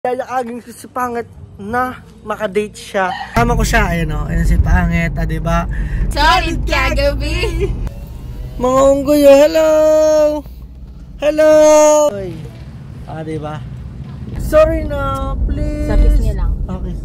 Aging si Pangit na makadate siya. Tama ko siya, ayun o. Ayun si Pangit, diba? Solid kagabi! Mga unggoy, hello! Hello! Oy. Diba? Sorry na, please. Sabis niya lang. Okay.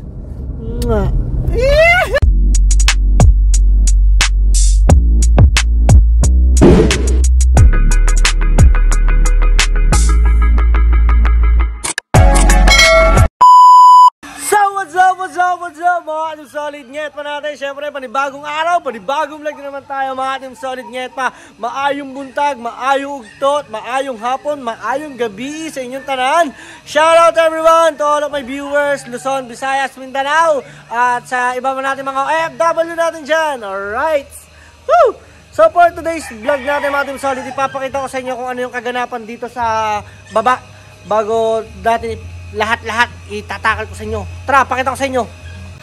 What's up mga Team Solid Nyet pa natin. Siyempre panibagong araw, panibagong vlog na naman tayo mga Team Solid Nyet pa. Maayong buntag, maayong ugtot, maayong hapon, maayong gabi sa inyong tanan. Shout out everyone to all of my viewers, Luzon, Visayas, Mindanao, at sa iba man natin mga OFW natin dyan. Alright. Woo! So for today's vlog natin mga Team Solid, ipapakita ko sa inyo kung ano yung kaganapan dito sa baba bago dati lahat-lahat itatakal ko sa inyo. Tara, pakita ko sa inyo.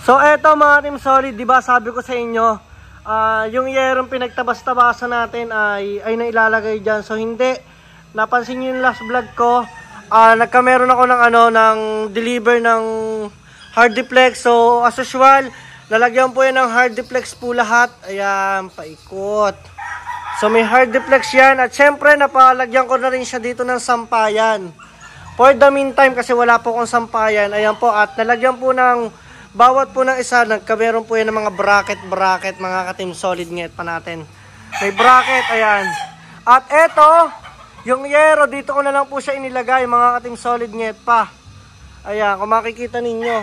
So eto mga Team Solid, diba sabi ko sa inyo, yung yerong pinagtabas-tabasan natin ay nailalagay dyan. So hindi, napansin nyo yung last vlog ko, nagkameron ako ng deliver ng hardiplex. So as usual, lalagyan po yan ng hardiplex po lahat. Ayan, paikot. So may hardiplex yan, at syempre napalagyan ko na rin siya dito ng sampayan. For the meantime, kasi wala po akong sampayan, ayan po, at nalagyan po ng bawat po ng isa, nagkameron po yan ng mga bracket, mga ka-Team Solid Nyet pa natin. May bracket, ayan. At eto, yung yero, dito ko na lang po siya inilagay, mga ka-Team Solid Nyet pa. Ayan, kung makikita ninyo.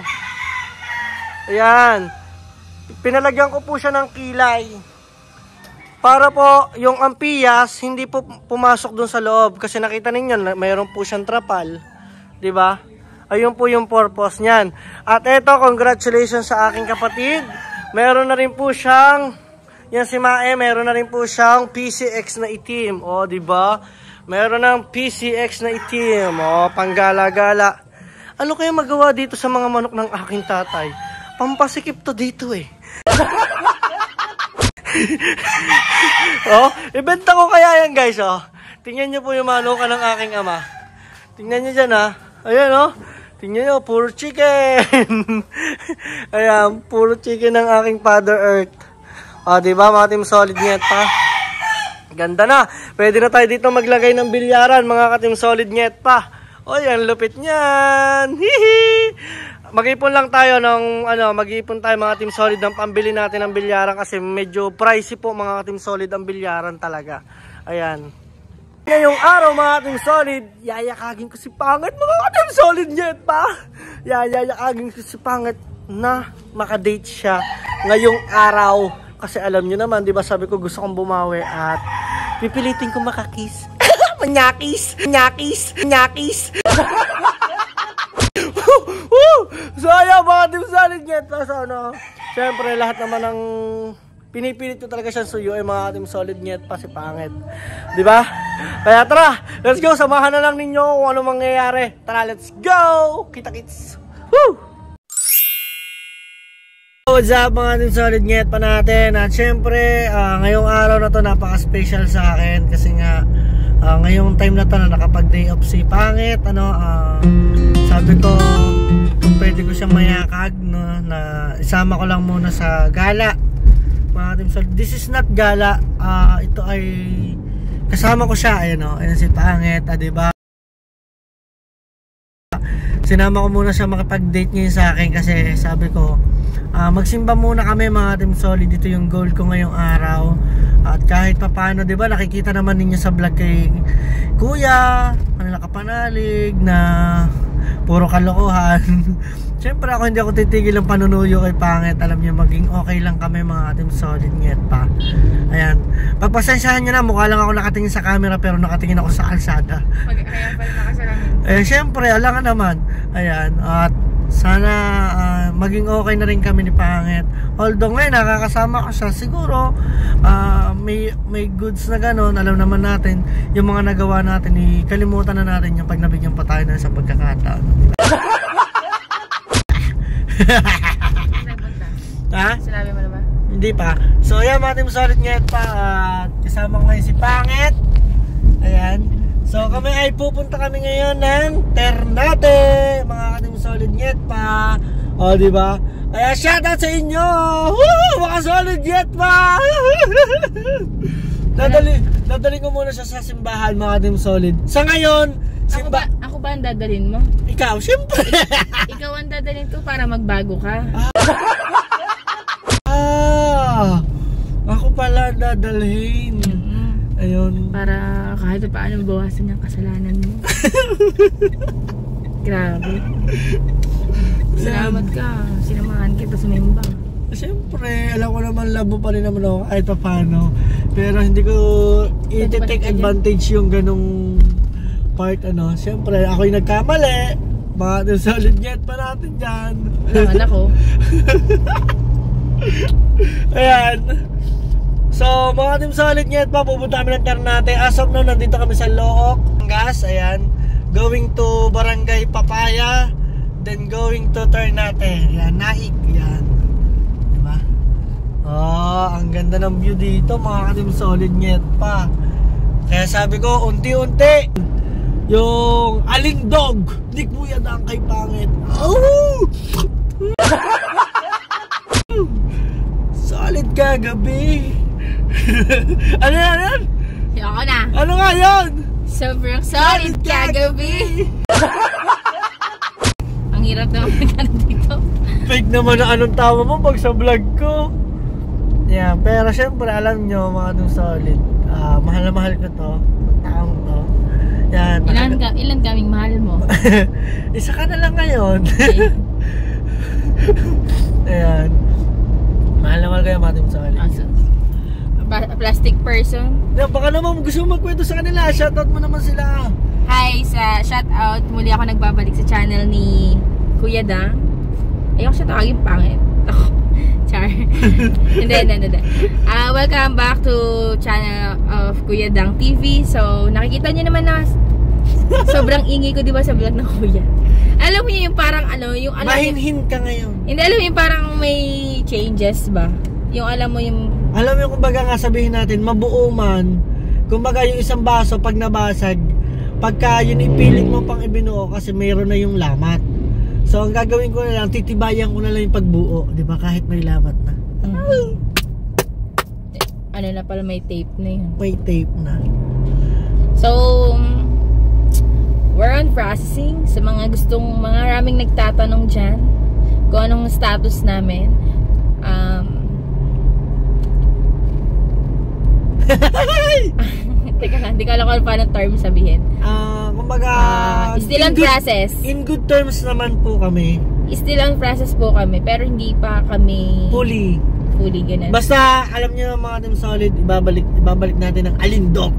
Ayan. Pinalagyan ko po siya ng kilay. Para po, yung ampiyas, hindi po pumasok dun sa loob. Kasi nakita ninyo, mayroon po siyang trapal. Diba? Ayun po yung purpose niyan. At eto, congratulations sa aking kapatid. Meron na rin po siyang, yan si Mae, meron na rin po siyang PCX na itim. O, diba? Meron ng PCX na itim. O, panggala-gala. Ano kaya magawa dito sa mga manok ng aking tatay? Pampasikip to dito eh. Oh, ibenta ko kaya yan guys, oh. Tingnan nyo po yung manukan ng aking ama. Tingnan nyo dyan, ha. Ayan, oh. Tingnan nyo, puro chicken. Ayan, puro chicken ng aking Father Earth. Oh, diba, mga Team Solid Nyet pa. Ganda na. Pwede na tayo dito maglagay ng bilyaran, mga ka-Team Solid Nyet pa. Oh, yan, lupit nyan. Hihi. Mag-ipon lang tayo ng mag-ipon tayo mga Team Solid ng pambili natin ng bilyaran kasi medyo pricey po mga Team Solid ang bilyaran talaga. Ayan. Ngayong araw mga Team Solid, yayakagin ko si Pangit mga Team Solid Nyet pa. Yayakagin ko si Pangit na makadate siya ngayong araw. Kasi alam niyo naman, 'di ba, sabi ko gusto kong bumawi at pipilitin ko makakiss. Manyakis. So ayan mga Team Solid Nyet pa. So syempre lahat naman ng pinipilit ko talaga siyang suyo ay mga Team Solid Nyet pa si Pangit, diba? Kaya tara, let's go, samahan na lang ninyo kung ano mangyayari. Tara, let's go, kita-kits. Woo! What's up mga Team Solid Nyet pa natin. At syempre ngayong araw na to napaka-special sa akin kasi nga ngayong time na to na nakapag-day off si Pangit, sabi ko kung pwede ko siyang mayakag, no, na isama ko lang muna sa gala mga Team Solid. This is not gala, ito ay kasama ko siya, ayun, ayun si Pangit, diba? Sinama ko muna siya makipag-date ngayon sa akin kasi sabi ko magsimba muna kami mga Team Solid. Dito yung goal ko ngayong araw. At kahit papano, diba, nakikita naman ninyo sa vlog kay Kuya, nakapanalig na puro kalokohan. Siyempre ako hindi ako titigil ng panunuyo kay Pangit. Alam niyo, maging okay lang kami mga Team Solid Nyet pa. Ayan, pagpasensyahan nyo na, mukha lang ako nakatingin sa camera pero nakatingin ako sa kalsada. Kaya pala nakasalamin. Siyempre, alangan naman. Ayan, at sana maging okay na rin kami ni Pangit. Although ngayon nakakasama ko siya, siguro may goods na gano'n. Alam naman natin yung mga nagawa natin, kalimutan na natin yung pag nabigyan pa tayo na sa pagkakataon. Ha? Sinabi mo na ba? Hindi pa. So ayan mga Team Solid Nyet pa, kasama ko ngayon si Pangit. Ayan, So kami ay pupunta kami ngayon ng Ternate, mga ating solid yet pa. O, di ba? Kaya shoutout sa inyo! Woo! Mga solid yet pa! Dadali ko muna siya sa simbahan, mga ating solid. Sa ngayon, Ako ba ang dadalhin mo? Ikaw, syempre! Ikaw ang dadalhin ko para magbago ka. Ako pala dadalhin. Ayun. Para kahit paano bawasan yung kasalanan mo. Grabe. Salamat ka. Sinamahan kita sumimba. Siyempre, alam ko naman labo pa rin naman ako kahit pa paano. Pero hindi ko i-take advantage yung ganong part ano. Siyempre, ako yung nagkamali. Mga solid get pa natin dyan. Naman ako. Ayan. So, mga team solid net pa, pupunta kami ng Ternate. As of now, nandito kami sa Looc, Gas. Ayan. Going to Barangay Papaya. Then going to Ternate. Ayan, Naik. Ayan. Diba? Oh, ang ganda ng view dito, mga team solid net pa. Kaya sabi ko, unti-unti yung alindog ni Kuya Dang kay Pangit. Oh! Solid kagabi. Ano yan? Ako na. Ano nga yan? Sobrang solid kagabi. Ang hirap naman magkano dito. Fake naman na anong tawa mo pag sa vlog ko. Yeah, pero syempre alam nyo mga itong solid. Mahal na mahal ko to. Taong to. Yan. Ilan kaming mahal mo? Isa ka na lang ngayon. Okay. Ayan. Mahal na mahal kayo mga itong solid. Awesome. Plastic person. Yeah, baka naman gusto mo magkwento sa kanila. Shoutout mo naman sila. Hi, sa shoutout. Muli ako nagbabalik sa channel ni Kuya Dang. Ayoko siya tawagin pangit. Char. Hindi. Welcome back to channel of Kuya Dang TV. So, nakikita niyo naman na sobrang ingay ko, di ba, sa vlog ng Kuya. Alam mo yung parang ano, yung alam Mahinhin ka ngayon. Hindi, alam mo yung parang may changes ba? Yung alam mo yung... Alam mo yung kumbaga nga sabihin natin, mabuo man, kumbaga yung isang baso pag nabasag, pagka yun ipilit mo pang ibinuo kasi mayroon na yung lamat. So ang gagawin ko na lang, titibayan ko na lang yung pagbuo, di ba, kahit may lamat na. Ano na pala, may tape na yun. May tape na. So, we're on processing. Sa mga maraming nagtatanong dyan kung anong status namin. Teka lang, hindi ko alam kung paano term sabihin. Kumbaga, still on process. In good terms naman po kami. Still on process po kami, pero hindi pa kami Fully, ganun. basta, alam niyo mga team solid, ibabalik natin ang alindog.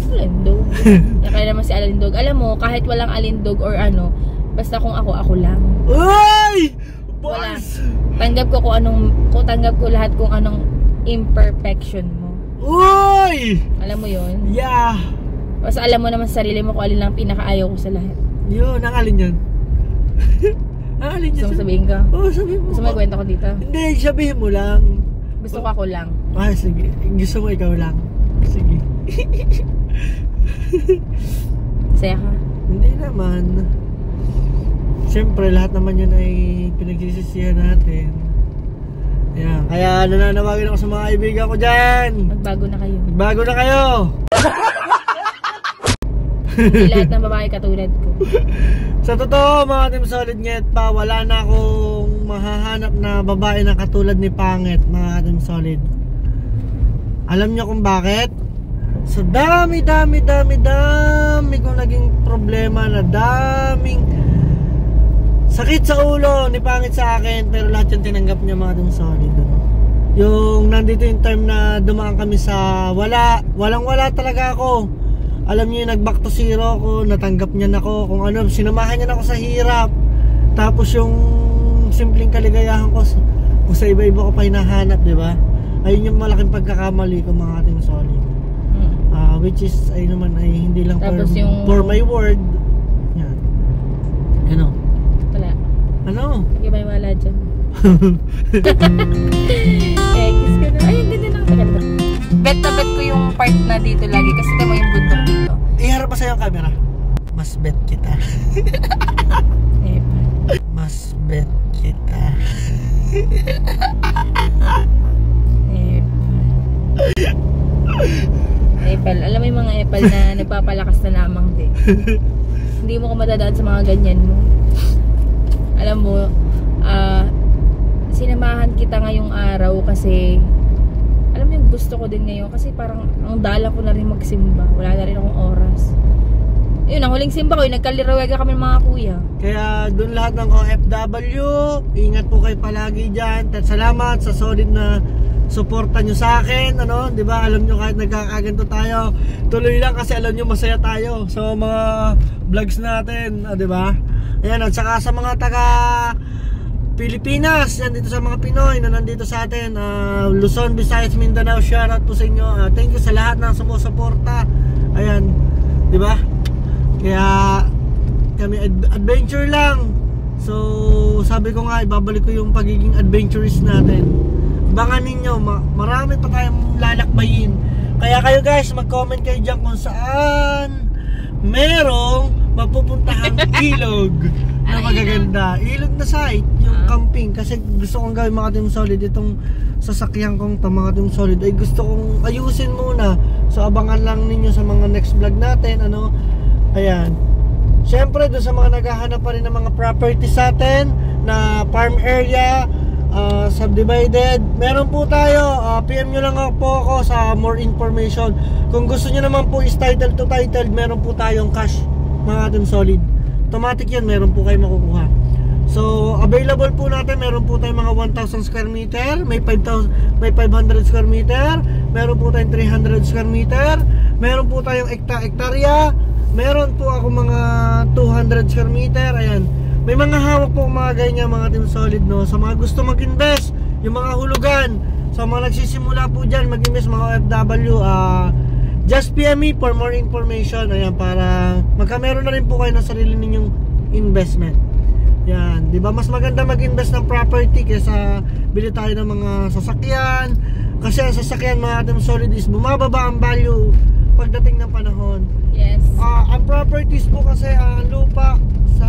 Alindog. Kaya naman si alindog. Alam mo, kahit walang alindog or ano, basta kung ako lang. Uy! Wala. Boss! Tanggap ko lahat kung anong imperfection mo. Uy! Alam mo yun? Yeah! Basta alam mo naman sa sarili mo kung alin lang pinakaayaw ko sa lahat. Yun, ang alin yan? Ang alin yan? Gusto mo sabihin ka? Oo, sabihin mo. Gusto mo kwento ko dito? Hindi, sabihin mo lang. Gusto ko ako lang. Sige. Gusto mo ikaw lang. Sige. Saya ka? Hindi naman. Siyempre, lahat naman yun ay pinagsisisihan natin. Yan. Kaya nananawagan ako sa mga kaibigan ko dyan. Magbago na kayo. Magbago na kayo. Hindi lahat ng babae katulad ko. Sa totoo, mga team solid net pa, wala na akong mahahanap na babae na katulad ni Pangit, mga team solid. Alam niyo kung bakit? Sa dami kung naging problema na daming sakit sa ulo ni Pangit sa akin, pero lahat yung tinanggap niya, mga team solid. Yung nandito yung time na dumaan kami sa walang talaga ako. Alam niyo yung nag back to zero ako, natanggap niya na ako kung ano, sinamahan niya na ako sa hirap. Tapos yung simpleng kaligayahan ko kung sa iba-iba ko pa hinahanap, di ba? Ayun yung malaking pagkakamali ko, mga ating solid. Which is ay naman ay hindi lang for my word. Yan. Ano? Wala. Ano? Hindi ba yung wala dyan? Kiss ka na. Ay, hindi na lang. Bet na bet ko yung part na dito lagi kasi tama yung bundok dito. Iharap pa sa'yo ang camera. Mas bet kita. Mas bet kita. Epal. Alam mo yung mga epal na nagpapalakas na lamang din. Hindi mo ka madadaan sa mga ganyan mo. Alam mo, sinamahan kita ngayong araw kasi alam mo yung gusto ko din ngayon kasi parang ang dala ko na rin magsimba. Wala na rin akong oras. Yun, ang huling simba ko, nagkalirawaga kami ng mga kuya. Kaya doon lahat ng OFW, ingat po kayo palagi dyan. At salamat sa solid na suporta nyo sa akin, ano, di ba? Alam nyo kahit nagkakaganto tayo, tuloy lang kasi alam nyo masaya tayo sa mga vlogs natin, di ba? Ayan, at saka sa mga taga Pilipinas, yan dito sa mga Pinoy na nandito sa atin, Luzon, Visayas, Mindanao, shoutout po sa inyo. Thank you sa lahat ng sumusuporta. Ayan, di ba? Kaya kami adventure lang. So sabi ko nga, ibabalik ko yung pagiging adventurous natin. Abangan ninyo, marami pa tayong lalakbayin. Kaya kayo guys, mag-comment kayo dyan kung saan merong mapupuntahang ilog na magaganda. Ilog na site, yung camping. Kasi gusto kong gawin mga Team Solid, itong sasakyan kong mga Team Solid ay gusto kong ayusin muna. So abangan lang ninyo sa mga next vlog natin, ano. Ayan. Siyempre doon sa mga naghahanap pa rin ng mga property sa atin na farm area, subdivided, meron po tayo. PM nyo lang po ako sa more information. Kung gusto nyo naman po is title to title, meron po tayong cash mga Team Solid. Automatic yan, meron po kayo makukuha. So available po natin, meron po tayong mga 1,000 square meter, may 500 square meter, meron po tayong 300 square meter, meron po tayong hektarya, meron po ako mga 200 square meter. Ayan, may mga hawak po mga ganyan mga Team Solid, no? Sa mga gusto mag-invest, yung mga hulugan, sa mga nagsisimula po dyan mag-invest mga OFW, just PM me for more information. Ayan, para magkameron na rin po kayo ng sarili ninyong investment. Yan, di ba? Mas maganda mag-invest ng property kaysa bili tayo ng mga sasakyan. Kasi ang sasakyan mga Team Solid is bumababa ang value pagdating ng panahon. Yes. Ang properties po kasi, ang lupa, sa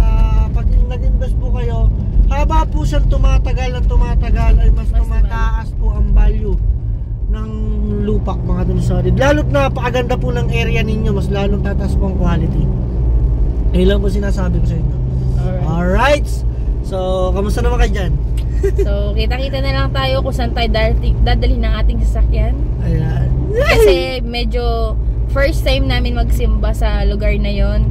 pag nag-invest po kayo, haba po siyang tumatagal ay mas tumataas po ang value ng lupa mga Team Solid. Lalo't napakaganda po ng area ninyo, mas lalong tataas po ang quality. Ayun lang po sinasabi ko sa inyo. Alright. So, kamusta naman kayo dyan? So, kita-kita na lang tayo kung saan tayo dadalhin ng ating sasakyan. Ayan. Kasi medyo first time namin magsimba sa lugar na yon.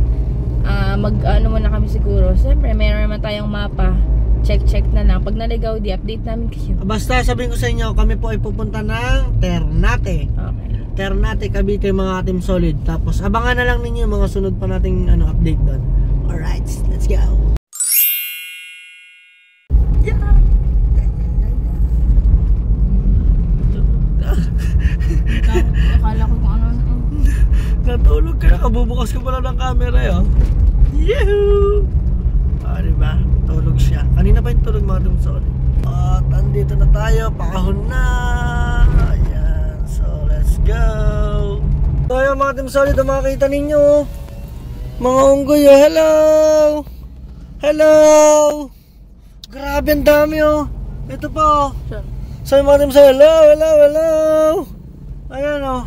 Ano muna kami siguro. Siyempre, meron naman tayong mapa. Check na lang. Pag naligaw, update namin kayo. Basta sabihin ko sa inyo, kami po ay pupunta ng Ternate. Okay. Ternate, Cavite mga Team Solid. Tapos abangan na lang ninyo yung mga sunod pa nating update doon. Alright, let's go. Akala ko kung ano. Natulog ka na, kabubukas ko pala ng camera yun. Yehoo! Diba? Tulog siya. Kanina pa yung tulog mga Team Solid. At andito na tayo, pakahon na. Ayan, so let's go. So ayan mga Team Solid, makikita ninyo mga unggoy, hello! Hello! Grabe ang dami oh. Ito pa oh. So mga Team Solid, hello! Ayan oh.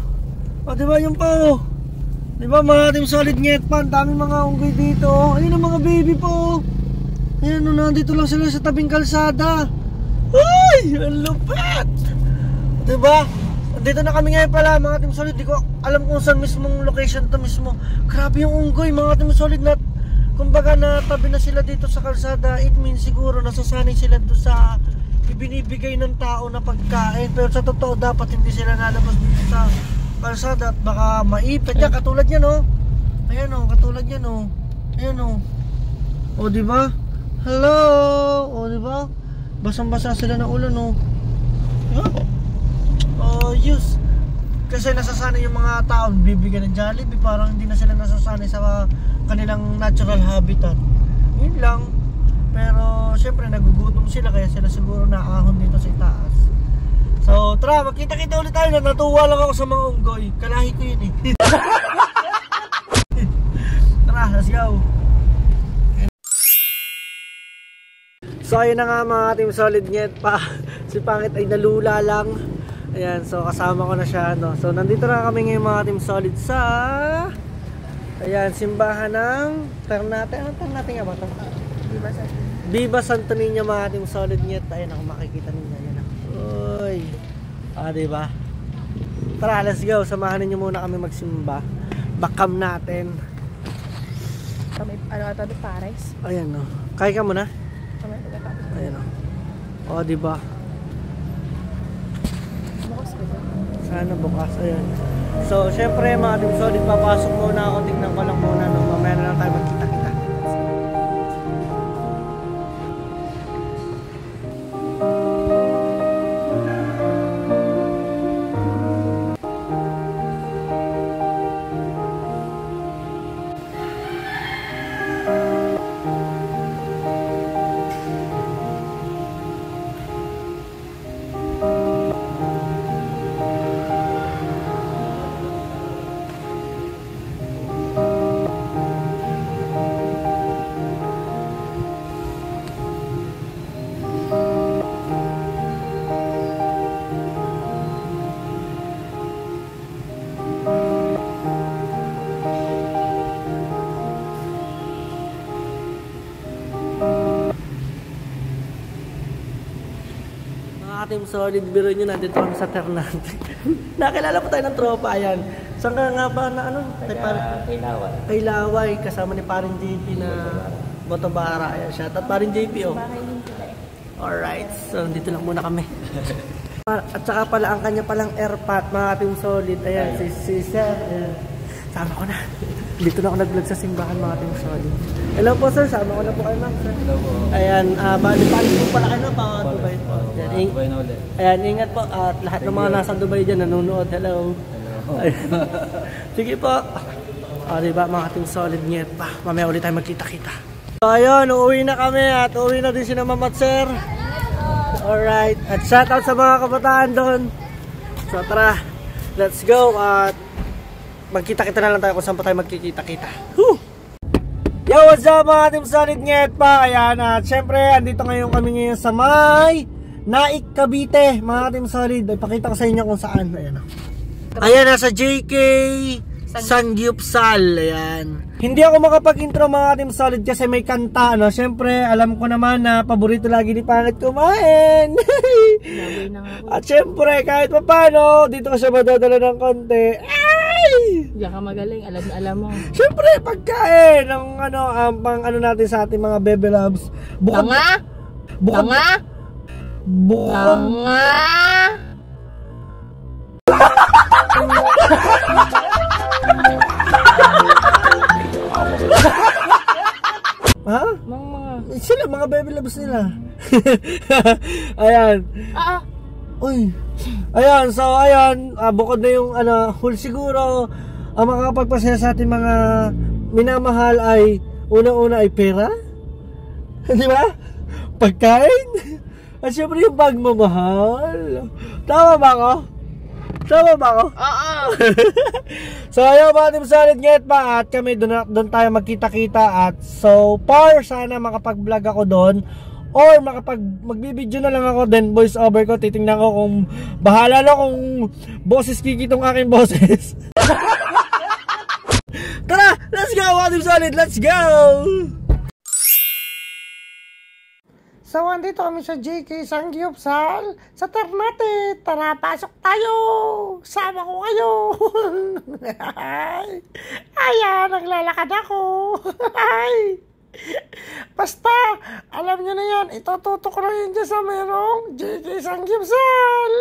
O diba yung pa oh. Diba mga Team Solid Nyet pa, dami mga unggoy dito oh. Ayun ang mga baby po oh. Ayan oh, nandito lang sila sa tabing kalsada. Ay! Ang lupit! Diba? Dito na kami ngayon pala mga Team Solid. Di ko alam kung saan mismong location to mismo. Grabe yung unggoy mga Team Solid na kumbaga natabi na sila dito sa kalsada. It means siguro nasasanay sila doon sa ibinibigay ng tao na pagkain. Pero sa totoo dapat hindi sila nalabas dito sa kalsada at baka maipit yan. Katulad yan oh. Ayan oh, katulad yan oh. Ayan oh. O diba? Hello! O diba? Basang-basa sila ng ulo no. Oh, yes. Kasi nasasanay yung mga tao bibigyan ng Jollibee, parang hindi na sila nasasanay sa kanilang natural habitat. Yun lang. Pero syempre nagugutom sila kaya sila siguro naahon dito sa itaas. So, tara, magkita-kita ulit tayo. Natuwa lang ako sa mga unggoy. Kalahi ko yun eh. Tara, let's go. So, ayun na nga mga Team Solid Nyet pa. Si Pangit ay nalula lang. Ayan, so kasama ko na siya. No? So, nandito na kami ngayon mga Team Solid sa... Ayan, simbahan ng Ternate. Anong Ternate nga ba ito? Viva Santo Niño mga Team Solid Nyet. Ayan ako, makikita ninyo. Ayan ako. Uy. Diba? Tara, let's go. Samahan ninyo muna kami magsimba. Bakam natin. Ano ito? Pares? Ayan no. Kaya ka muna? Ayan o. Diba? Bukas ko ba? Sana bukas. Ayan. So, syempre mga Team Solid, papasok muna ako. Tignan ko lang muna. No? Mamaya na lang tayo magkita-kita. Team Solid, biro nyo, nandito kami sa Ternate. Nakilala po tayo ng tropa, ayan. Saan ka nga ba na ano? Kay Laway. Kay Laway, kasama ni Paring JP na Botobara. Ayan, shout out Paring JP oh. Alright, so dito lang muna kami. At saka pala ang kanya palang airpat, mga Team Solid. Ayan, si Sir. Ayan. Sama ko na. Dito na ako nag-vlog sa simbahan mga Team Solid. Hello po sir, sama ko na po kayo ma'am. Hello po. Ayan, bali po pala kayo pa Dubai po. Dubai na ulit. Ayan, ingat po at lahat ng mga nasa Dubai dyan nanonood. Hello. Sige po. Diba mga Team Solid Nyet pa. Mamaya ulit tayo magkita-kita. So ayun, uuwi na kami at uuwi na din si na Ma'am at Sir. Alright, at shoutout sa mga kabataan doon. So tara, let's go at magkita-kita na lang tayo kung saan pa tayo magkikita-kita. Woo! Yo, what's up mga Team Solid Nyet pa? Ayan, at syempre, andito ngayon kami ngayon sa may Naik, Cavite, mga Team Solid. Ay, pakita ko sa inyo kung saan. Ayan. Ayan, nasa JK Sangyupsal. Ayan. Hindi ako makapag-intro mga Team Solid kasi may kanta. No? Syempre, alam ko naman na paborito lagi ni Pangit kumain. At syempre, kahit pa paano, dito ko siya madadala ng konti. Diyan ka magaling, alam mo. Siyempre, pagkain ng pang natin sa ating mga baby loves. Banga! Ha? Sila, mga baby loves nila. Ayan. Uy. Ayan, so ayan, bukod na yung hul siguro, ang makakapagpasaya sa ating mga minamahal ay unang-una ay pera. Di ba? Pagkain. At syempre yung pagmamahal. Tama ba ako? Oo. So ayaw mga Team Solid Nyet pa at kami doon tayo magkita-kita at so far sana makapag-vlog ako doon. Or magbibideo na lang ako, then voice over ko, titingnan ko kung bahala na kung boses kiki tong aking boses. Tara, let's go mga Team Solid, let's go! So, andito kami sa JK Sangyupsal sa Ternate. Tara, pasok tayo! Sama ko kayo! Ayan, naglalakad ako! Basta, alam nyo na yan, itututok ko lang yun dyan sa merong JK Sangyupsal.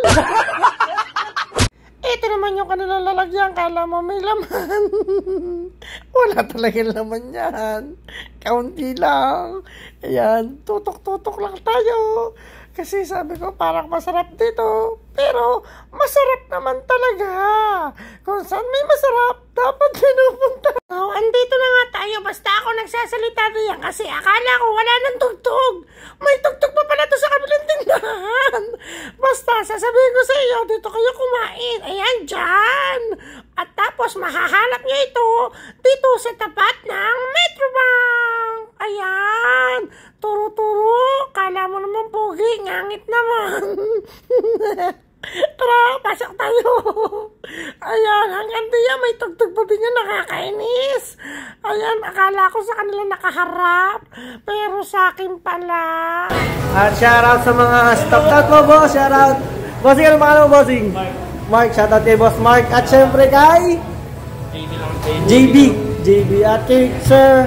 Ito naman yung kanilang lalagyan, kala mo may laman. Wala talagang laman yan. Kaunti lang. Ayan, tutok-tutok lang tayo. Kasi sabi ko parang masarap dito. Pero masarap naman talaga. Kung saan may masarap, dapat pinupunta. Oh, andito na nga tayo. Basta ako nagsasalita diyan kasi akala ko wala nang tugtog. May tugtog pa pala to sa kabilang tindahan. Basta sasabihin ko sa iyo, dito kayo kumain. Ayan, dyan. At tapos mahahanap niyo ito dito sa tapat ng Metrobank. Ayan. Turo-turo. Kala mo naman pogi. Ngangit naman. Tara, pasok tayo. Ayan, hanggang diyan may tugtog pa din yan, nakakainis. Ayan, akala ko sa kanila nakaharap, pero sa akin pala. At shoutout sa mga staff. Shout mo, boss. Shoutout. Bossing, ano pangalan mo, bossing? Mark. Shoutout kay Boss Mark. At syempre kay JB. At kay Sir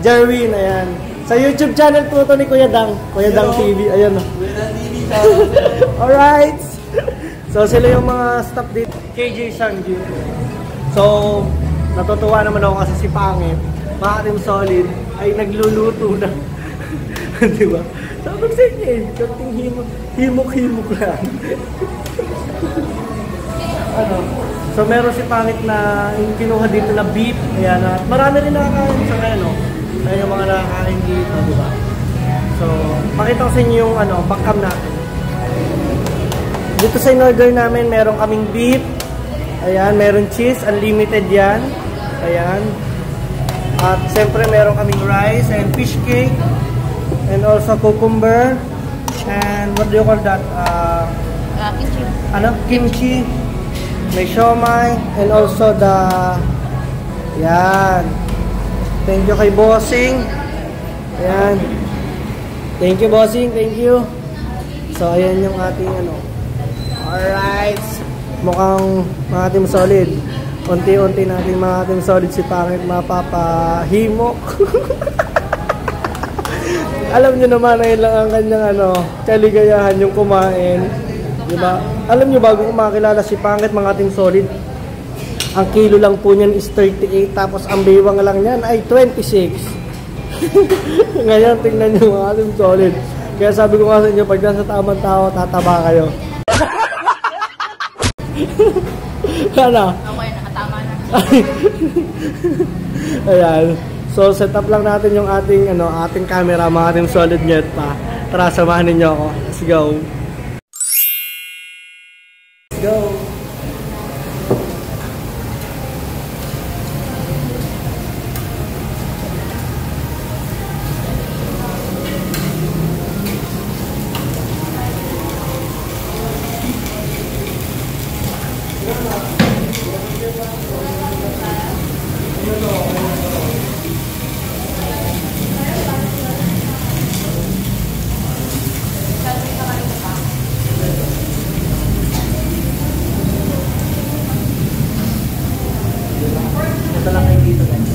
Jerwin. Ayan. Sa YouTube channel po ito ni Kuya Dang. Kuya Dang TV. Ayan. Alright. So sila yung mga staff dito. KJ Sangju. So natutuwa naman ako kasi si Pangit, Maatim Solid, ay nagluluto na. Diba? Sabi ko sa inyo eh, kunting himok-himok lang. Ano? So meron si Pangit na kinuha dito na beef. Ayan, marami rin nakakain sa kaya, no? Kaya yung mga nakakain dito, diba? So, pakita ko sa inyo yung backcam natin. Dito sa in-order namin, meron kaming beef. Ayan, meron cheese, unlimited yan. Ayan. At siyempre meron kaming rice and fish cake. And also cucumber. And what do you call that? Kimchi. Kimchi. May siomai. And also the... Ayan. Thank you kay Bossing. Ayan. Thank you, Bossing. Thank you. So, ayan yung ating Alright. Mukhang mga team solid. Unti-unti natin mga team solid si Pangit mapapahimok. Alam nyo naman, ayun lang ang kanyang kaligayahan yung kumain. Diba? Alam nyo, bago kumakilala si Pangit mga team solid, ang kilo lang po niyan is 38. Tapos ang biwang lang niyan ay 26. Ngayon, tingnan nyo mga team solid. Kaya sabi ko nga sa inyo, pag nasa tamang tao, tataba kayo. Ano? Okay, nakatama na. Ayan. So, set up lang natin yung ating, ating camera, mga ating solid net pa. Tara, samahan ninyo ako. Let's go. Let's go. Ito lang kayo dito, guys.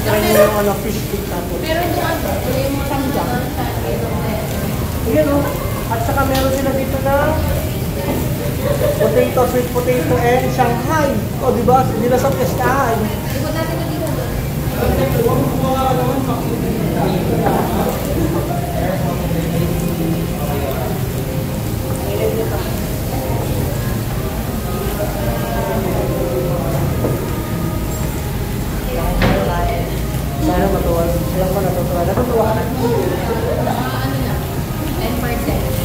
Try nyo yung fish cake tapos. Pero yung mga samjang. Ayan o. At saka meron sila dito na potato, sweet potato and Shanghai. O diba? Hindi na sa pestahan. Ikot natin na dito. Sana matuwa. Alam ko natutuwa. Natutuwa ka. Ano na? 10%.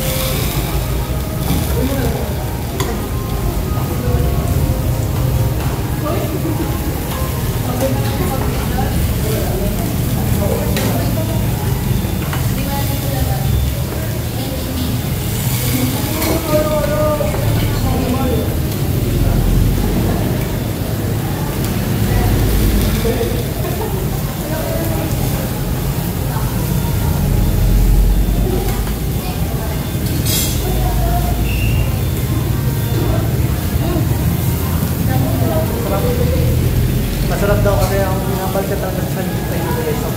Masarap daw kasi ang pinapal ka talaga sa dito yung peso.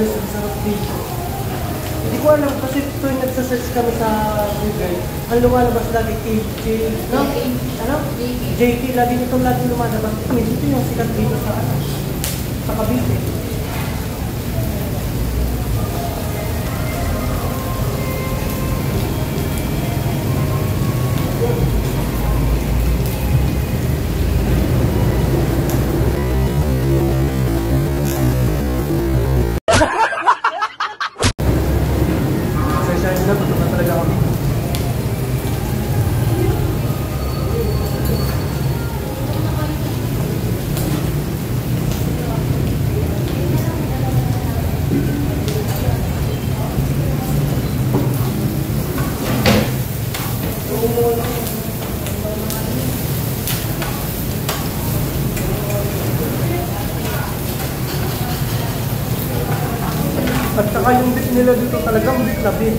Guys, ang sarap dito. Hindi ko alam kasi tuwing nagsasearch kami sa Google, ang lumalabas lagi JK, no? Ano? JK, lagi itong lagi lumalabas. Ito yung sikat dito sa Cavite. At saka yung beef nila dito talagang beef na beef.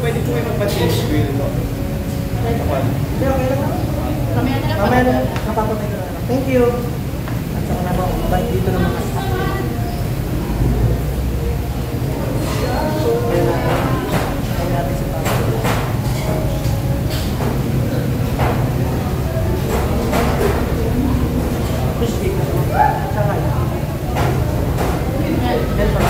Pwede po kayo magpa-change wheel mo. Mamaya na, napapatay ko na. Thank you. At saka na ba, bike dito ng mga staff. Kaya natin sa papa. Fish cake na naman. Sangay. Yan pa.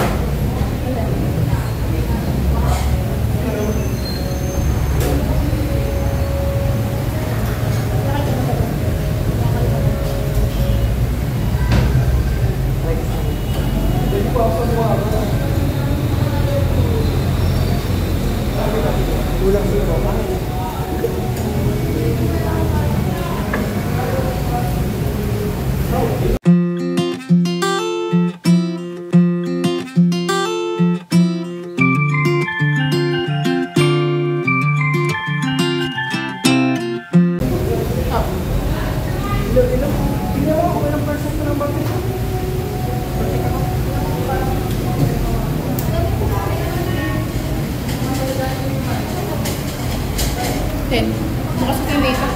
Ulang siguro. Bukas ko yung data.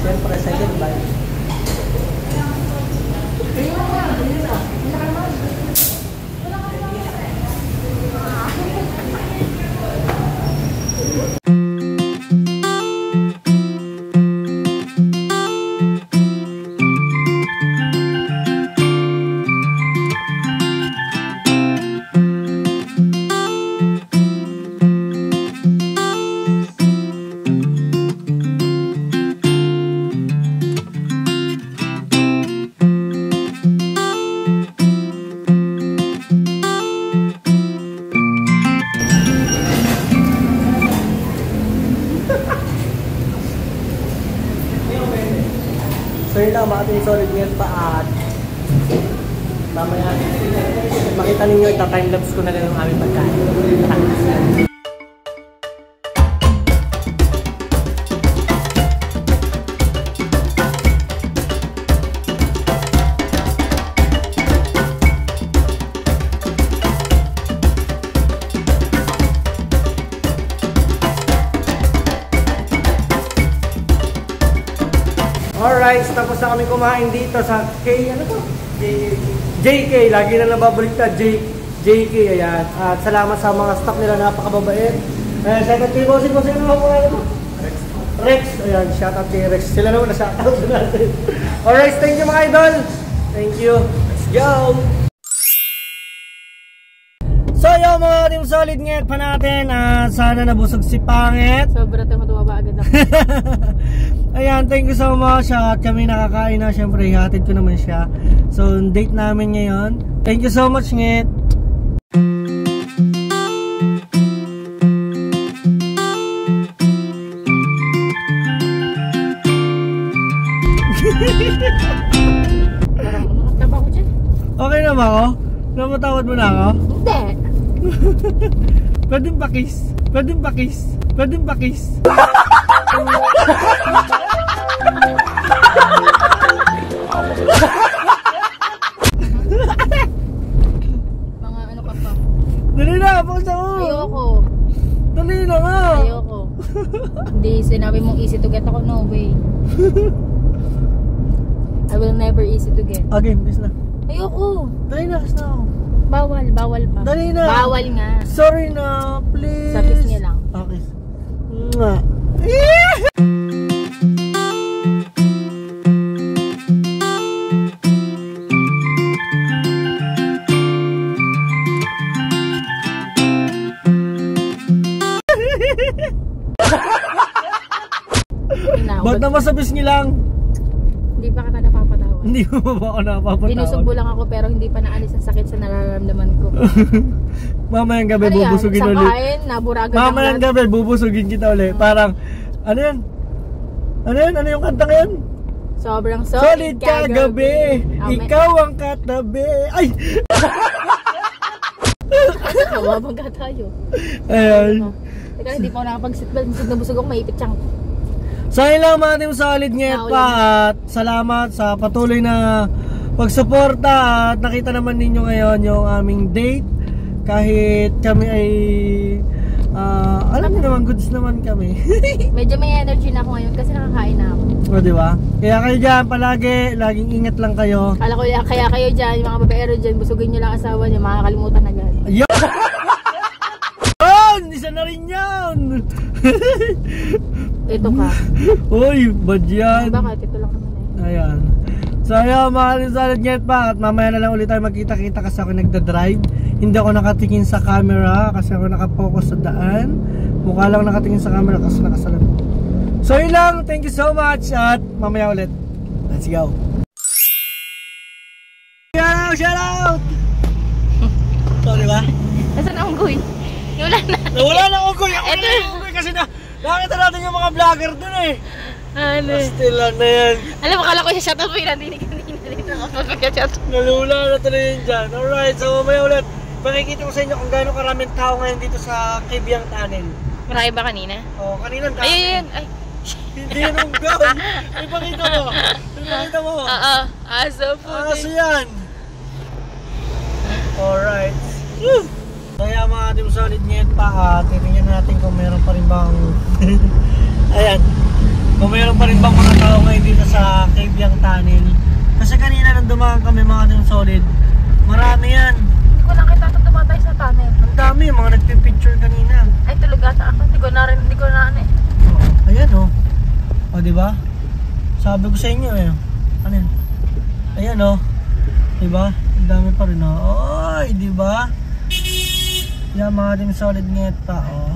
Siyempre, second bite. So yun lang, mga ating solid ngayon pa at mamaya makita ninyo, ita-timelapse ko na rin ang aming pagkain. Tara! Alright, tapos na kami kumain dito sa ano to? JK, lagi na nababaliktad, JK, ayan. At salamat sa mga staff nila, napakababait. Second kay bossing mo, sino mo mo? Rex, ayan, shout out kay Rex. Sila naman na shout out natin. Alright, thank you mga idol. Thank you. Let's go! So yung mga team solid ngayon pa natin, sana nabusog si Pangit. Sobra tayo tumaba agad ako. Ayan, thank you so much. At kami nakakain na, syempre ihatid ko naman siya. So date namin ngayon. Thank you so much, Ngit. Parang nakataba ko dyan. Okay na ba ako? Namatawad mo na ako? Hindi. Pwedeng pakis. Pwedeng pakis. Pwedeng pakis. Mga ano ka pa? Dali na, pakisa ko. Ayoko. Dali na nga. Ayoko. Hindi, sinabi mong easy to get ako. No way. I will never easy to get. Okay, kiss na. Ayoko. Dali na, kiss na ako. Bawal, bawal pa. Dali na. Bawal nga. Sorry na, please. Sa kiss niya lang. Okay. Nga. Ba't naman sa bisngi lang? Hindi pa kita napapatawa. Hindi mo ba ako napapatawag? Binusugbo lang ako pero hindi pa naalis ang sakit sa nararamdaman ko. Mamayang gabi Ano yan? bubusugin Isang ulit. kain, naburagan ako Mamayang lahat. gabi bubusugin kita ulit. Parang, ano yan? Ano yan? Ano yung kanta ngayon? Sobrang Solid kagabi, ikaw ang katabi. Ay! Kawabang ka tayo. Ayan. Teka, hindi pa ako nakapag-seatbelt. Busog na busog ako, maipit siyang. So yun lang mga team solid ngayon pa. At salamat sa patuloy na pagsuporta. At nakita naman ninyo ngayon yung aming date. Kahit kami ay alam niyo naman, goods naman kami. Medyo may energy na ako ngayon kasi nakakain na ako. O diba? Kaya kayo dyan palagi, laging ingat lang kayo. Kala ko kaya kayo dyan, yung mga babaero dyan, busugin nyo lang asawa nyo, makakalimutan agad. Ayun! Isa na rin yan! Ito ka. Uy, bad yan. Bakit? Ito lang naman eh. Ayan. So ayun, mga solid ngayon pa. At mamaya na lang ulit tayo magkita-kita kasi ako nagdadrive. Hindi ako nakatingin sa camera kasi ako nakapokus sa daan. Mukha lang nakatingin sa camera kasi nakasalamin. So yun lang, thank you so much at mamaya ulit. Let's go. Shout out! So diba? Nasaan ang unggoy? Wala na. Nawala na unggoy. Ako na yung unggoy kasi nakita natin yung mga vlogger dun eh. Ano? Still na yan. Alam mo, kala ko siya shoutout mo yun. Hindi dito ako mag-shoutout. Nalula na tuloy yun dyan. Alright, so mamaya ulit. Pakikita ko sa inyo kung gaano karaming tao ngayon dito sa Kibyang Tunnel. Marami ba kanina? Oo, kanina ang dami. Ayun, ay. Hindi yan unggoy. Ipakita mo. Ipakita mo. Oo, aso po. Aso yan. Alright. Woo! Kaya mga team solid ngayon pa, titingnan natin kung meron pa rin bang ayan, kung meron pa rin bang mga tao ngayon dito sa Kibyang Tunnel. Kasi kanina nang dumaan kami mga team solid, marami yan. Hindi ko lang kita tumatay sa tunnel. Ang dami, mga nagpipicture kanina. Ay, tulog ata ako. Hindi ko na ano eh. Oh, ayan oh. O diba? Sabi ko sa inyo eh. Ano yan? Ayan oh. Diba? Ang dami pa rin oh. Oy, diba? Yan mga team solid ngayon pa oh.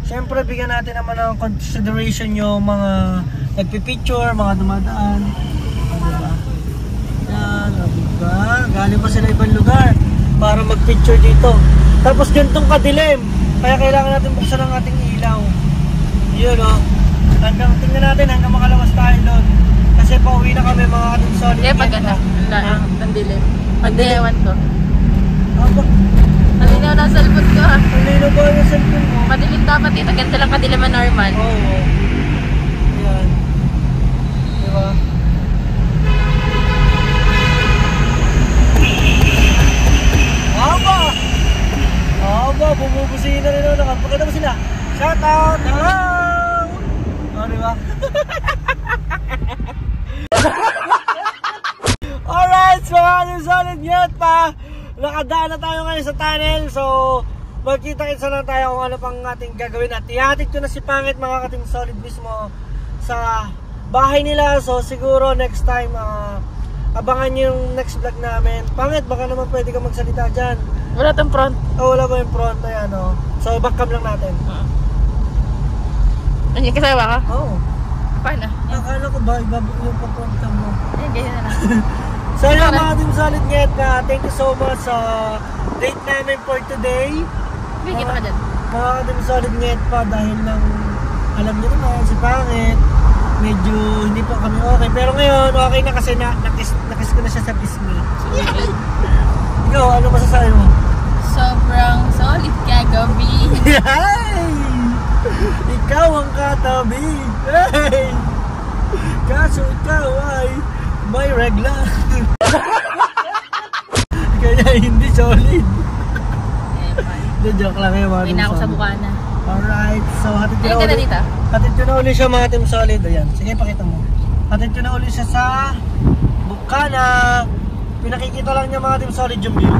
Siyempre bigyan natin naman ng consideration yung mga nagpipicture, mga dumadaan. Diba? Yan, diba? Galing pa sila ibang lugar para magpicture dito. Tapos ganitong kadilim. Kaya kailangan natin buksan ang ating ilaw. Yun oh. Tingnan natin hanggang makalabas tayo doon. Kasi pauwi na kami mga Team Solid. Kaya pag ano, ang dilim. Pag ewan ko. Aba, Malinaw na sa cellphone ko ha. malino ba yung cellphone mo? Madilim dapat dito. Ganito lang kadilim na normal. Oo. Ayan. Diba? Aba! Aba, bumubusin na rin ako. Pakita mo sila. Shout out! Hello! O, diba? Alright, so Team Solid Net pa. Nakadaan na tayo ngayon sa tunnel. So, magkita-kitsa lang tayo kung ano pang ating gagawin. At ihatid ko na si Pangit mga ka-Team Solid mismo sa bahay nila. So, siguro next time, abangan nyo yung next vlog namin. Pangit, baka naman pwede ka magsalita dyan. Wala tong front. Oh, wala ba yung front? Ayan, oh. So, backcam lang natin. Ano kasama ka? Oo. Paano? Akala ko ba, ibabag yung pa-front cam mo. Ayun, ganyan na lang. So yun mga Team Solid Net, thank you so much sa date namin for today. Bigyan ka dyan. Mga Team Solid Net pa dahil lang alam niyo naman si Pangit medyo hindi pa kami okay, pero ngayon okay na kasi nakis ko na siya sa pisngi. Ikaw, ano masasabi mo? Sobrang solid ka, Gabi. Hey! Ikaw ang katabi. Hey! Kaso ikaw ay may regla. Kaya hindi solid. Joke lang yun mga Uwi Team na ako sa Solid. Bukana. Alright, so hatid ko Ayun na ka na ulit. dito? Hatid ko na ulit siya mga Team Solid. Ayan, sige pakita mo. Hatid ko na ulit siya sa Bukana. Pinakikita lang niya mga Team Solid yung view.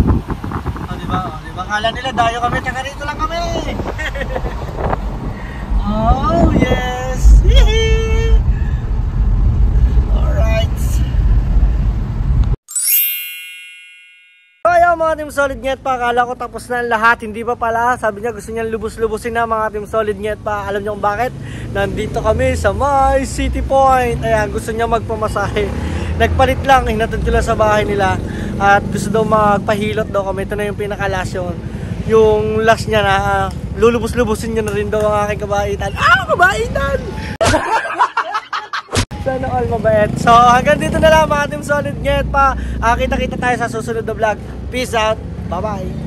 O diba? O diba? Kala nila dayo kami, taga rito lang kami. Oh yes. Alright. So ayan mga Team Solid Net pa, akala ko tapos na ang lahat, hindi pa pala. Sabi niya gusto niya lubos-lubosin na mga Team Solid Net pa. Alam niyo kung bakit? Nandito kami sa My City Point. Ayan, gusto niya magpamasahe. Nagpalit lang, hinatid ko lang sa bahay nila. At gusto daw magpahilot daw kami. Ito na yung pinaka-last yun. Yung last niya na lulubos-lubosin niya na rin daw ang aking kabaitan. Kabaitan! Sana all mabait. So hanggang dito na lang mga Team Solid Net pa. Kita-kita tayo sa susunod na vlog. Peace out. Bye-bye.